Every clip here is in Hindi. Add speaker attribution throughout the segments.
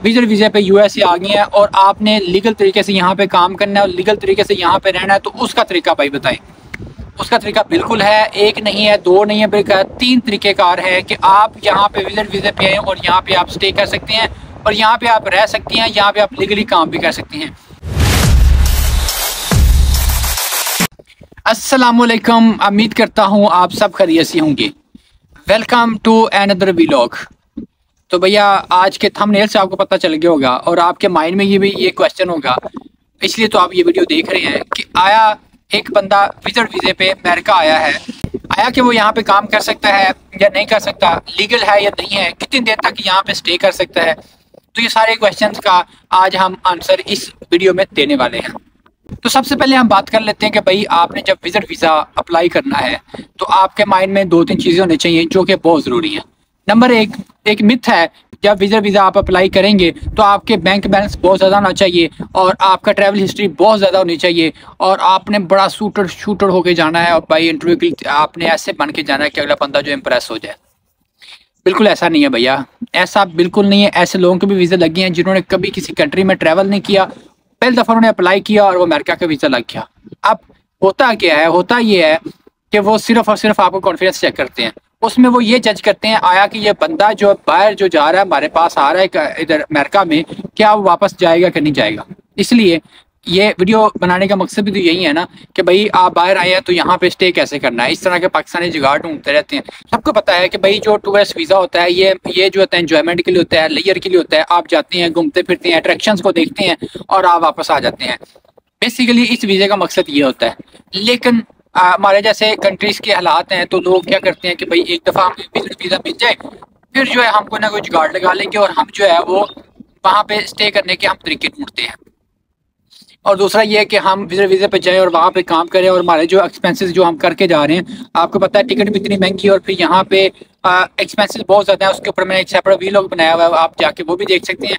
Speaker 1: विजिट वीज़ा पे यूएस आ गए हैं और आपने लीगल तरीके से यहाँ पे काम करना है और लीगल तरीके से यहाँ पे रहना है, तो उसका तरीका भाई बताएं। उसका तरीका बिल्कुल है, एक नहीं है, दो नहीं है, बल्कि 3 तरीक़ेकार है कि आप यहाँ पे विजिट वीज़ा पे आए और यहाँ पे आप स्टे कर सकते हैं और यहाँ पे आप रह सकती हैं, यहाँ पे आप लीगली काम भी कर सकती हैं। अस्सलामुअलैकुम, उम्मीद करता हूँ आप सब खैरियत से होंगे। Welcome to another vlog. तो भैया आज के थंबनेल से आपको पता चल गया होगा और आपके माइंड में ये क्वेश्चन होगा, इसलिए तो आप ये वीडियो देख रहे हैं कि आया एक बंदा विजिट वीज़े पे अमेरिका आया है, आया कि वो यहाँ पे काम कर सकता है या नहीं कर सकता, लीगल है या नहीं है, कितनी देर तक यहाँ पे स्टे कर सकता है। तो ये सारे क्वेश्चंस का आज हम आंसर इस वीडियो में देने वाले हैं। तो सबसे पहले हम बात कर लेते हैं कि भाई आपने जब विजिट वीज़ा अप्लाई करना है तो आपके माइंड में 2-3 चीज़ें होनी चाहिए जो कि बहुत ज़रूरी है। नंबर एक मिथ है, जब विजिट वीज़ा आप अप्लाई करेंगे तो आपके बैंक बैलेंस बहुत ज़्यादा होना चाहिए और आपका ट्रैवल हिस्ट्री बहुत ज़्यादा होनी चाहिए और आपने बड़ा शूटर होके जाना है और भाई इंटरव्यू के लिए आपने ऐसे बन के जाना है कि अगला बंदा जो इम्प्रेस हो जाए। बिल्कुल ऐसा नहीं है भैया, ऐसा बिल्कुल नहीं है। ऐसे लोगों के भी वीज़ा लगे हैं जिन्होंने कभी किसी कंट्री में ट्रैवल नहीं किया, पहली दफ़ा उन्होंने अप्लाई किया और वो अमेरिका का वीज़ा लग गया। अब होता क्या है, होता ये है कि वो सिर्फ और सिर्फ आपको कॉन्फिडेंस चेक करते हैं, उसमें वो ये जज करते हैं आया कि ये बंदा जो बाहर जो जा रहा है हमारे पास आ रहा है इधर अमेरिका में, क्या वो वापस जाएगा कि नहीं जाएगा। इसलिए ये वीडियो बनाने का मकसद भी तो यही है ना कि भाई आप बाहर आए हैं तो यहाँ पे स्टे कैसे करना है। इस तरह के पाकिस्तानी जुगाड़ ढूंढते रहते हैं। सबको पता है कि भाई जो टूरिस्ट वीज़ा होता है ये जो होता है एंजॉयमेंट के लिए होता है, लेयर के लिए होता है। आप जाते हैं, घूमते फिरते हैं, अट्रैक्शंस को देखते हैं और आप वापस आ जाते हैं। बेसिकली इस वीज़े का मकसद ये होता है। लेकिन हमारे जैसे कंट्रीज़ के हालात हैं तो लोग क्या करते हैं कि भाई एक दफ़ा हमें विजिट वीज़ा मिल जाए फिर जो है हम कोई ना कोई जुगाड़ लगा लेंगे और हम जो है वो वहाँ पे स्टे करने के हम तरीके ढूंढते हैं। और दूसरा ये है कि हम विजिट वीज़े पे जाएं और वहाँ पे काम करें और हमारे जो एक्सपेंसेस जो हम करके जा रहे हैं, आपको पता है टिकट भी इतनी महंगी है और फिर यहाँ पे एक्सपेंसेस बहुत ज़्यादा है। उसके ऊपर मैंने एक सेपरेट व्लॉग बनाया हुआ है, आप जाके वो भी देख सकते हैं।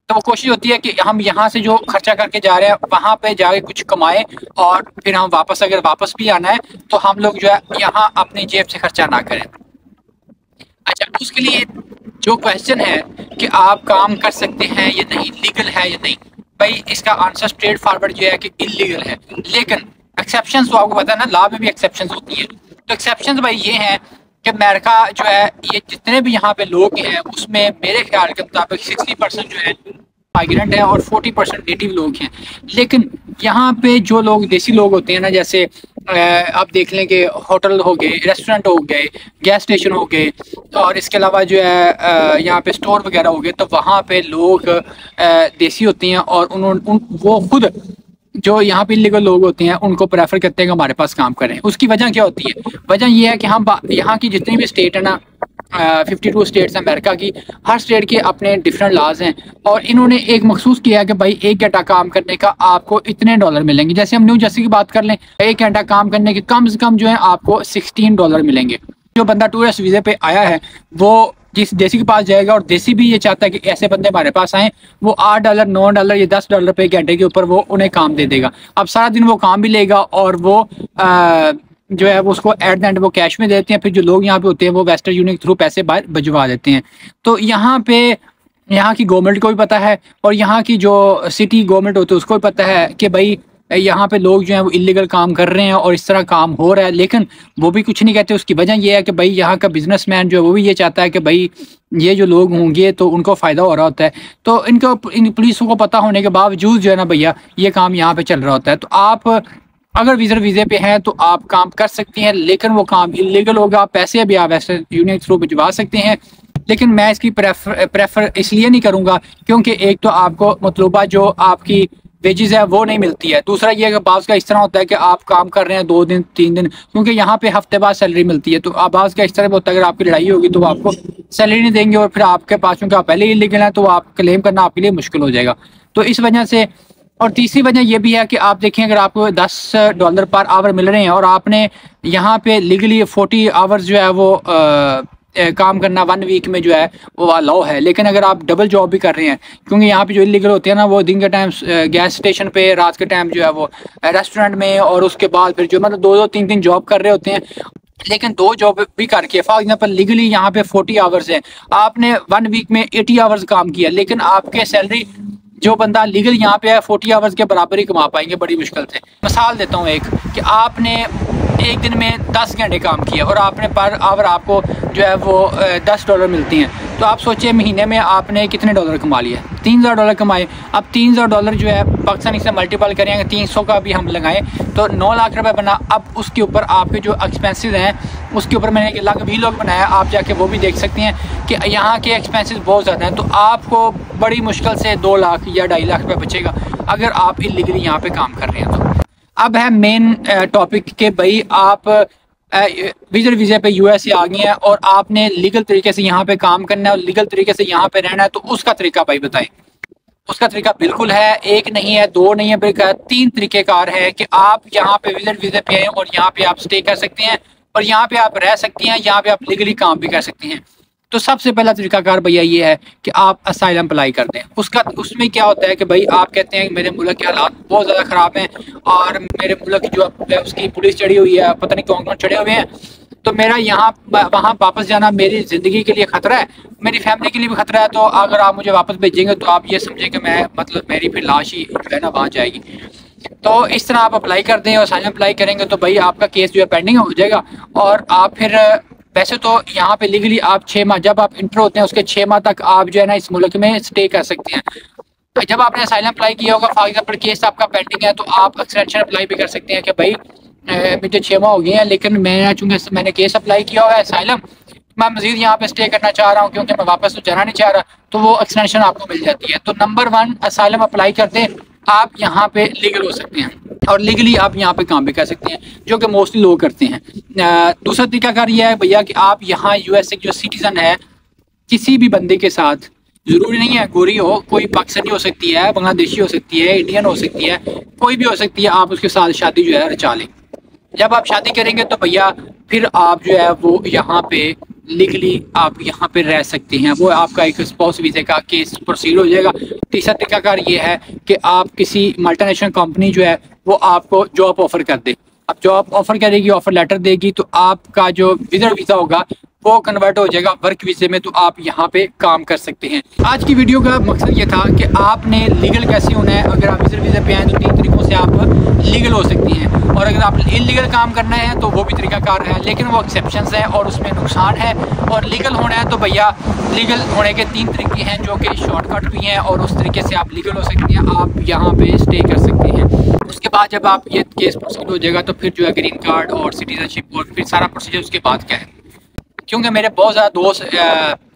Speaker 1: तो वो कोशिश होती है कि हम यहाँ से जो खर्चा करके जा रहे हैं वहाँ पे जाके कुछ कमाएं और फिर हम अगर वापस भी आना है तो हम लोग जो है यहाँ अपनी जेब से खर्चा ना करें। अच्छा, उसके लिए जो क्वेश्चन है कि आप काम कर सकते हैं या नहीं, लीगल है या नहीं, भाई इसका आंसर स्ट्रेट फॉरवर्ड जो है कि इलीगल है। लेकिन एक्सेप्शंस तो आपको पता है ना, लॉ में भी एक्सेप्शंस होती है। तो एक्सेप्शंस भाई ये हैं कि अमेरिका जो है ये जितने भी यहाँ पे लोग हैं उसमें मेरे ख्याल के मुताबिक 60% जो है माइग्रेंट है और 40% नेटिव लोग हैं। लेकिन यहाँ पे जो लोग देसी लोग होते हैं ना, जैसे आप देख लें कि होटल हो गए, रेस्टोरेंट हो गए, गैस स्टेशन हो गए और इसके अलावा जो है यहाँ पे स्टोर वगैरह हो गए, तो वहाँ पे लोग देसी होते हैं और वो खुद जो यहाँ पे इलीगल लोग होते हैं उनको प्रेफर करते हैं कि हमारे पास काम करें। उसकी वजह क्या होती है? वजह ये है कि हम यहाँ की जितनी भी स्टेट है ना, 52 स्टेट्स अमेरिका की, हर स्टेट के अपने डिफरेंट लॉज हैं और इन्होंने एक मखसूस किया है कि भाई 1 घंटा काम करने का आपको इतने डॉलर मिलेंगे। जैसे हम न्यू जर्सी की बात कर लें, 1 घंटा काम करने के कम से कम जो है आपको $16 मिलेंगे। जो बंदा टूरिस्ट वीज़े पे आया है वो जिस देसी के पास जाएगा और देसी भी ये चाहता है कि ऐसे बंदे हमारे पास आए, वो $8, $9 या $10 पे घंटे के ऊपर वो उन्हें काम दे देगा। अब सारा दिन वो काम भी लेगा और वो जो है वो उसको एट द एंड वो कैश में देते हैं। फिर जो लोग यहाँ पे होते हैं वो वेस्टर्न यूनियन के थ्रू पैसे बाहर भिजवा देते हैं। तो यहाँ पे यहाँ की गवर्नमेंट को भी पता है और यहाँ की जो सिटी गवर्नमेंट होती है उसको भी पता है कि भाई यहाँ पे लोग जो हैं वो इलीगल काम कर रहे हैं और इस तरह काम हो रहा है, लेकिन वो भी कुछ नहीं कहते। उसकी वजह ये है कि भाई यहाँ का बिजनेसमैन जो है वो भी ये चाहता है कि भाई ये जो लोग होंगे तो उनको फ़ायदा हो रहा होता है। तो इन पुलिसों को पता होने के बावजूद जो है ना भैया ये काम यहाँ पे चल रहा होता है। तो आप अगर विजिट वीज़े पे हैं तो आप काम कर सकती हैं, लेकिन वो काम इलीगल होगा। पैसे भी आप वेस्टर्न यूनियन थ्रू भिजवा सकते हैं, लेकिन मैं इसकी प्रेफर इसलिए नहीं करूँगा क्योंकि एक तो आपको मतलूबा जो आपकी वेजेस है वो नहीं मिलती है। दूसरा ये कि बाज़ का इस तरह होता है कि आप काम कर रहे हैं 2 दिन 3 दिन, क्योंकि यहाँ पे हफ्ते बाद सैलरी मिलती है। तो बाज़ का इस तरह होता है अगर आपकी लड़ाई होगी तो आपको सैलरी नहीं देंगे और फिर आपके पास क्योंकि आप पहले इलीगल हैं तो आप क्लेम करना आपके लिए मुश्किल हो जाएगा। तो इस वजह से, और तीसरी वजह यह भी है कि आप देखें अगर आपको $10 पर आवर मिल रहे हैं और आपने यहाँ पे लीगली 40 आवर्स जो है वो काम करना 1 वीक में जो है वो अलाउ है। लेकिन अगर आप डबल जॉब भी कर रहे हैं, क्योंकि यहाँ पे जो इलीगल होते हैं ना वो दिन के टाइम गैस स्टेशन पे, रात के टाइम जो है वो रेस्टोरेंट में, और उसके बाद फिर जो मतलब 2-2 3-3 जॉब कर रहे होते हैं, लेकिन दो जॉब भी करके, फॉर एग्जाम्पल लीगली यहाँ पे 40 आवर्स है, आपने 1 वीक में 80 आवर्स काम किया, लेकिन आपके सैलरी जो बंदा लीगल यहाँ पे है 40 आवर्स के बराबर ही कमा पाएंगे बड़ी मुश्किल से। मिसाल देता हूँ एक, कि आपने एक दिन में 10 घंटे काम किया और आपने पर आवर आपको जो है वो $10 मिलती हैं, तो आप सोचिए महीने में आपने कितने डॉलर कमा लिए? $3000 कमाए। अब $3000 जो है पाकिस्तानी से मल्टीपल करें, अगर 300 का भी हम लगाएं तो 9 लाख रुपए बना। अब उसके ऊपर आपके जो एक्सपेंसेस हैं उसके ऊपर मैंने एक अलग वीलॉग बनाया, आप जाके वो भी देख सकते हैं कि यहाँ के एक्सपेंसेस बहुत ज़्यादा हैं। तो आपको बड़ी मुश्किल से 2 लाख या 2.5 लाख रुपये बचेगा अगर आप इलीगली यहाँ पे काम कर रहे हैं। तो अब है मेन टॉपिक के भाई, आप विजिट वीज़े पे यूएस आ गए हैं और आपने लीगल तरीके से यहाँ पे काम करना है और लीगल तरीके से यहाँ पे रहना है, तो उसका तरीका भाई बताएं। उसका तरीका बिल्कुल है, एक नहीं है, दो नहीं है, बल्कि 3 तरीक़ेकार है कि आप यहाँ पे विजिट वीज़े पे आए और यहाँ पे आप स्टे कर सकते हैं और यहाँ पे आप रह सकते हैं, यहाँ पे आप लीगली काम भी कर सकते हैं। तो सबसे पहला तरीकाकार भैया ये है कि आप असाइलम अप्लाई कर दें। उसमें क्या होता है कि भाई आप कहते हैं कि मेरे मुल्क के हालात बहुत ज़्यादा ख़राब हैं और मेरे मुल्क की जो है उसकी पुलिस चढ़ी हुई है, पता नहीं कौन कौन चढ़े हुए हैं, तो मेरा यहाँ वहाँ वापस जाना मेरी ज़िंदगी के लिए ख़तरा है, मेरी फैमिली के लिए भी ख़तरा है। तो अगर आप मुझे वापस भेजेंगे तो आप ये समझें कि मैं मतलब मेरी फिर लाश ही जो है ना वहाँ जाएगी। तो इस तरह आप अप्लाई कर दें और असाइलम अप्लाई करेंगे तो भाई आपका केस जो है पेंडिंग हो जाएगा और आप फिर वैसे तो यहाँ पे लीगली आप 6 माह, जब आप इंटर होते हैं उसके 6 माह तक आप जो है ना इस मुल्क में स्टे कर सकते हैं। जब आपने असाइलम अप्लाई किया होगा, फॉर एग्जाम्पल केस आपका पेंडिंग है, तो आप एक्सटेंशन अप्लाई भी कर सकते हैं कि भाई मुझे 6 माह हो गए हैं लेकिन चूँकि मैंने केस अप्लाई किया हुआ है असाइलम, मैं मजीद यहाँ पे स्टे करना चाह रहा हूँ क्योंकि मैं वापस तो जाना नहीं चाह रहा, तो वो एक्सटेंशन आपको मिल जाती है। तो नंबर 1 असाइलम अप्लाई करते आप यहाँ पे लीगल हो सकते हैं और लीगली आप यहाँ पे काम भी कर सकते हैं, जो कि मोस्टली लोग करते हैं। दूसरा तरीकाकार यह है भैया कि आप यहाँ यूएस जो सिटीजन है किसी भी बंदे के साथ, ज़रूरी नहीं है गोरी हो, कोई पाकिस्तानी हो सकती है, बांग्लादेशी हो सकती है, इंडियन हो सकती है, कोई भी हो सकती है, आप उसके साथ शादी जो है रचा लें। जब आप शादी करेंगे तो भैया फिर आप जो है वो यहाँ पे लीगली आप यहाँ पे रह सकते हैं, वो आपका एक स्पाउस वीज़े का केस प्रोसीड हो जाएगा। तीसरा तरीकाकार ये है कि आप किसी मल्टीनेशनल कंपनी जो है वो आपको जॉब ऑफर कर दे। अब जॉब ऑफर करेगी, ऑफर लेटर देगी, तो आपका जो विजिटर वीज़ा होगा वो कन्वर्ट हो जाएगा वर्क वीज़े में, तो आप यहाँ पे काम कर सकते हैं। आज की वीडियो का मकसद ये था कि आपने लीगल कैसे होना है। अगर आप विजिटर वीज़े पे आए तो 3 तरीकों से आप लीगल हो सकती हैं, और अगर आप इलीगल काम करना है तो वो भी तरीकाकार है, लेकिन वो एक्सेप्शंस है और उसमें नुकसान है। और लीगल होना है तो भैया लीगल होने के 3 तरीके हैं जो कि शॉर्टकट भी हैं, और उस तरीके से आप लीगल हो सकती हैं, आप यहाँ पे स्टे कर सकते हैं। उसके बाद जब आप ये केस प्रोसीड हो जाएगा तो फिर जो है ग्रीन कार्ड और सिटीजनशिप और फिर सारा प्रोसीजर उसके बाद क्या है। क्योंकि मेरे बहुत ज़्यादा दोस्त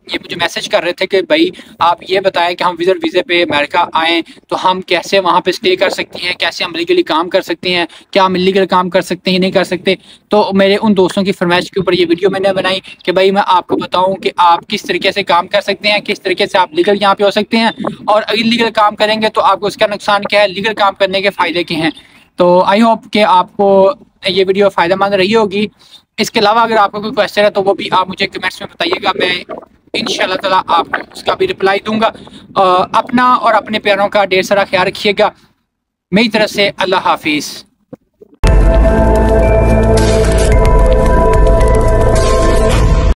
Speaker 1: ये मुझे मैसेज कर रहे थे कि भाई आप ये बताएं कि हम विजिटर वीज़े पे अमेरिका आएँ तो हम कैसे वहाँ पे स्टे कर सकते हैं, कैसे हम लीगली काम कर सकते हैं, क्या हम इलीगल काम कर सकते हैं नहीं कर सकते। तो मेरे उन दोस्तों की फरमाइश के ऊपर ये वीडियो मैंने बनाई कि भाई मैं आपको बताऊं कि आप किस तरीके से काम कर सकते हैं, किस तरीके से आप लीगल यहाँ पे हो सकते हैं, और इलीगल काम करेंगे तो आपको उसका नुकसान क्या है, लीगल काम करने के फ़ायदे क्या हैं। तो आई होप कि आपको ये वीडियो फ़ायदेमंद रही होगी। इसके अलावा अगर आपका कोई क्वेश्चन है तो वो भी आप मुझे कमेंट्स में बताइएगा, मैं इंशाल्लाह ताला आपको उसका भी रिप्लाई दूंगा। अपना और अपने प्यारों का ढेर सारा ख्याल रखिएगा। मेरी तरफ से अल्लाह हाफिज़।